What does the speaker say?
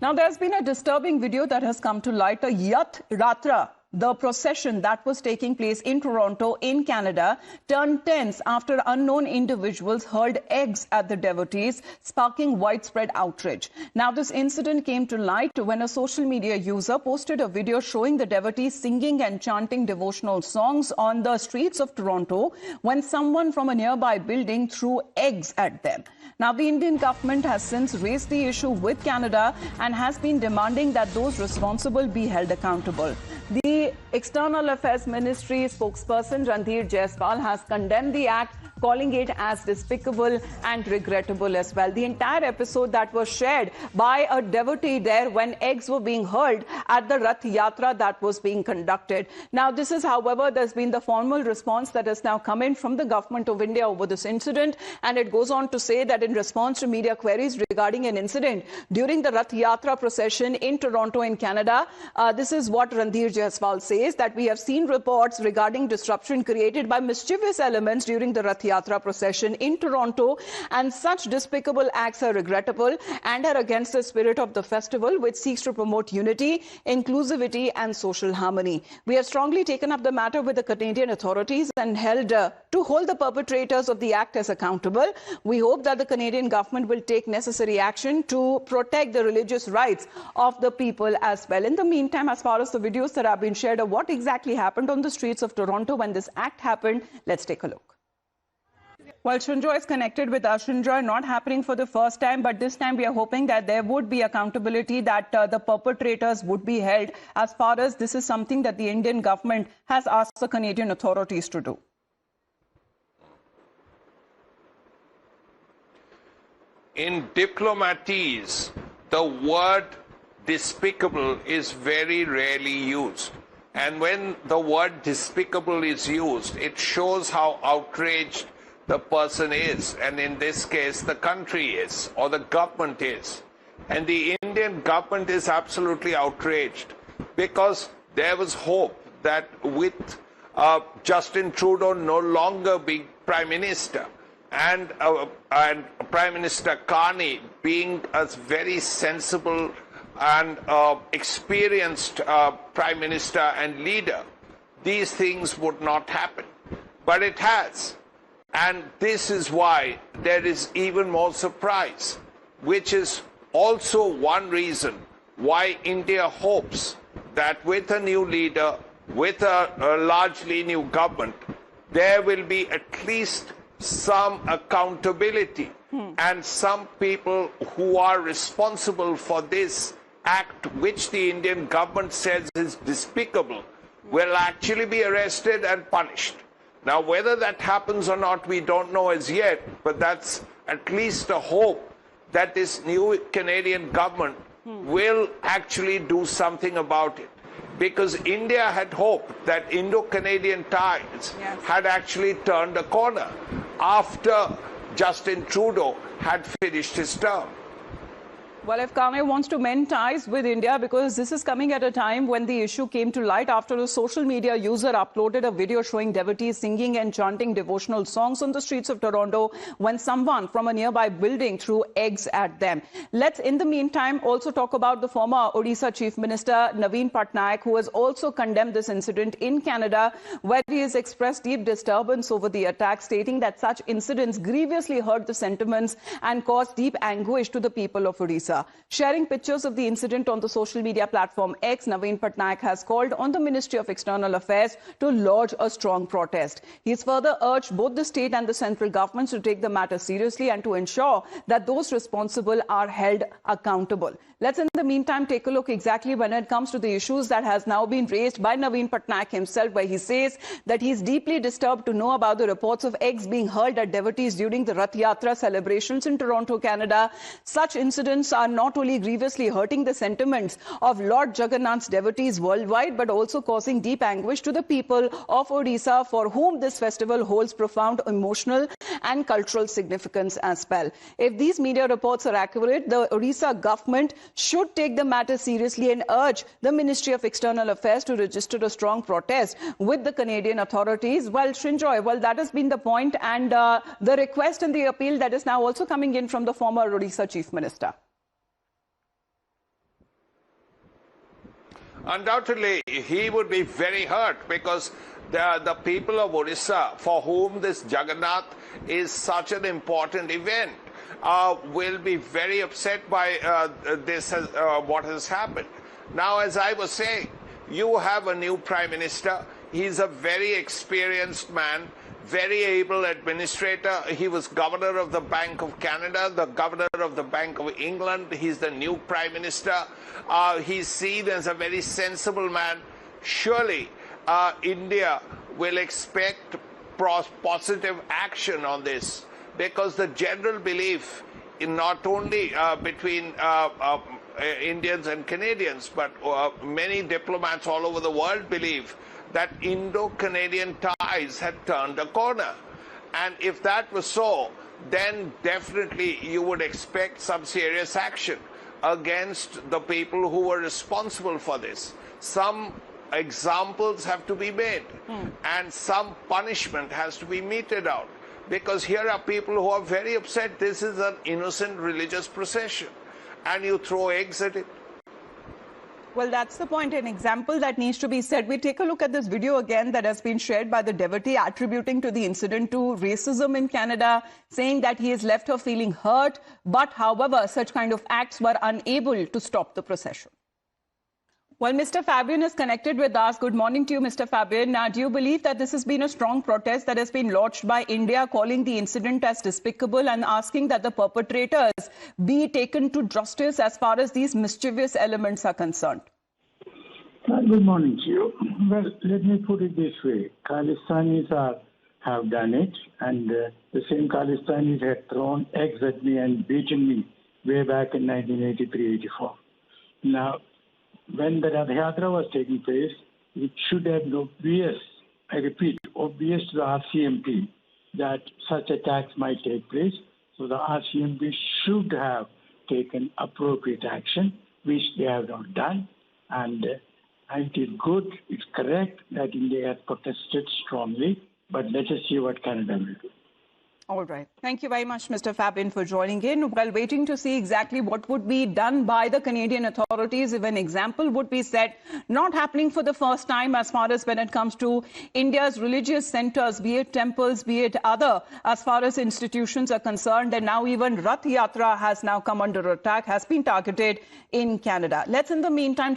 Now, there's been a disturbing video that has come to light. A Rath Yatra, the procession that was taking place in Toronto, in Canada, turned tense after unknown individuals hurled eggs at the devotees, sparking widespread outrage. Now, this incident came to light when a social media user posted a video showing the devotees singing and chanting devotional songs on the streets of Toronto when someone from a nearby building threw eggs at them. Now, the Indian government has since raised the issue with Canada and has been demanding that those responsible be held accountable. The External Affairs Ministry spokesperson Ranveer Jaiswal has condemned the act, calling it as despicable and regrettable as well. The entire episode that was shared by a devotee there when eggs were being hurled at the Rath Yatra that was being conducted. Now, this is, however, there's been the formal response that has now come in from the government of India over this incident, and it goes on to say that in response to media queries regarding an incident during the Rath Yatra procession in Toronto in Canada, this is what Ranveer Jaiswal says, that we have seen reports regarding disruption created by mischievous elements during the Rath Yatra procession in Toronto, and such despicable acts are regrettable and are against the spirit of the festival, which seeks to promote unity, inclusivity and social harmony. We have strongly taken up the matter with the Canadian authorities and to hold the perpetrators of the act as accountable. We hope that the Canadian government will take necessary action to protect the religious rights of the people as well. In the meantime, as far as the videos that have been shared of what exactly happened on the streets of Toronto when this act happened, let's take a look. Well, Shinjoy is connected with us. Shinjoy, not happening for the first time, but this time we are hoping that there would be accountability, that the perpetrators would be held, as far as this is something that the Indian government has asked the Canadian authorities to do. In diplomatese, the word despicable is very rarely used. And when the word despicable is used, it shows how outraged the person is. And in this case, the country is, or the government is. And the Indian government is absolutely outraged because there was hope that with Justin Trudeau no longer being Prime Minister, and Prime Minister Carney being a very sensible and experienced Prime Minister and leader, these things would not happen. But it has. And this is why there is even more surprise, which is also one reason why India hopes that with a new leader, with a largely new government, there will be at least some accountability and some people who are responsible for this act, which the Indian government says is despicable, will actually be arrested and punished. Now, whether that happens or not, we don't know as yet, but that's at least a hope that this new Canadian government will actually do something about it. Because India had hoped that Indo-Canadian ties had actually turned a corner after Justin Trudeau had finished his term. Well, if Kane wants to mend ties with India, because this is coming at a time when the issue came to light after a social media user uploaded a video showing devotees singing and chanting devotional songs on the streets of Toronto when someone from a nearby building threw eggs at them. Let's, in the meantime, also talk about the former Odisha Chief Minister Naveen Patnaik, who has also condemned this incident in Canada, where he has expressed deep disturbance over the attack, stating that such incidents grievously hurt the sentiments and caused deep anguish to the people of Odisha. Sharing pictures of the incident on the social media platform X, Naveen Patnaik has called on the Ministry of External Affairs to lodge a strong protest. He has further urged both the state and the central governments to take the matter seriously and to ensure that those responsible are held accountable. Let's, in the meantime, take a look exactly when it comes to the issues that has now been raised by Naveen Patnaik himself, where he says that he is deeply disturbed to know about the reports of eggs being hurled at devotees during the Rath Yatra celebrations in Toronto, Canada. Such incidents are not only grievously hurting the sentiments of Lord Jagannath's devotees worldwide, but also causing deep anguish to the people of Odisha, for whom this festival holds profound emotional and cultural significance as well. If these media reports are accurate, the Odisha government should take the matter seriously and urge the Ministry of External Affairs to register a strong protest with the Canadian authorities. Well, Srinjoy, well, that has been the point, and the request and the appeal that is now also coming in from the former Odisha Chief Minister. undoubtedly he would be very hurt, because the people of Odisha, for whom this Jagannath is such an important event, will be very upset by what has happened. Now, as I was saying, you have a new Prime Minister. He's a very experienced man, very able administrator. He was governor of the Bank of Canada, the governor of the Bank of England. He's the new Prime Minister. He's seen as a very sensible man. Surely, India will expect positive action on this, because the general belief in not only between Indians and Canadians, but many diplomats all over the world believe that Indo-Canadian ties had turned a corner. And if that was so, then definitely you would expect some serious action against the people who were responsible for this. Some examples have to be made, and some punishment has to be meted out, because here are people who are very upset. This is an innocent religious procession, and you throw eggs at it. Well, that's the point, an example that needs to be set. We take a look at this video again that has been shared by the devotee, attributing to the incident to racism in Canada, saying that he has left her feeling hurt, but however, such kind of acts were unable to stop the procession. Well, Mr. Fabian is connected with us. Good morning to you, Mr. Fabian. Now, do you believe that this has been a strong protest that has been launched by India, calling the incident as despicable and asking that the perpetrators be taken to justice as far as these mischievous elements are concerned? Good morning to you. Well, let me put it this way. Khalistanis have done it, and the same Khalistanis had thrown eggs at me and beaten me way back in 1983-84. Now, when the Rath Yatra was taking place, it should have been obvious, I repeat, obvious to the RCMP that such attacks might take place. So the RCMP should have taken appropriate action, which they have not done. And it is good, it's correct that India has protested strongly, but let us see what Canada will do. All right. Thank you very much, Mr. Fabian, for joining in. While waiting to see exactly what would be done by the Canadian authorities, if an example would be set, not happening for the first time as far as when it comes to India's religious centers, be it temples, be it other, as far as institutions are concerned. And now even Rath Yatra has now come under attack, has been targeted in Canada. Let's in the meantime